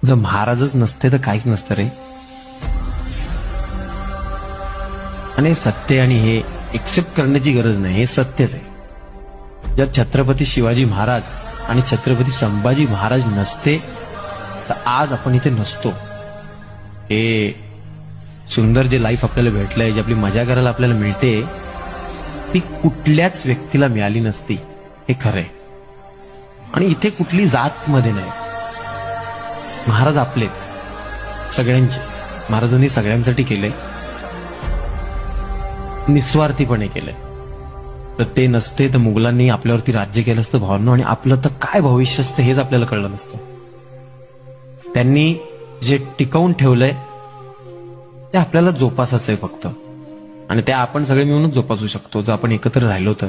जर महाराजच नसते तर काहीच नसतं रे. आणि सत्य आणि हे एक्सेप्ट करण्याची गरज नाही, हे सत्यच आहे. जर छत्रपती शिवाजी महाराज आणि छत्रपती संभाजी महाराज नसते तर आज आपण इथे नसतो. हे सुंदर जे लाईफ आपल्याला भेटलंय, जी आपली मजा करायला आपल्याला मिळते, ती कुठल्याच व्यक्तीला मिळाली नसती, हे खरंय. आणि इथे कुठली जात मध्ये नाही. महाराज आपलेच सगळ्यांचे. महाराजांनी सगळ्यांसाठी केलंय, निस्वार्थीपणे केलंय. तर ते नसते तर मुघलांनी आपल्यावरती राज्य केलं असतं भावना, आणि आपलं तर काय भविष्य असतं हेच आपल्याला कळलं नसतं. त्यांनी जे टिकवून ठेवलंय ते आपल्याला जोपासायचं आहे फक्त, आणि त्या आपण सगळे मिळूनच जोपासू शकतो जर आपण एकत्र राहिलो तर.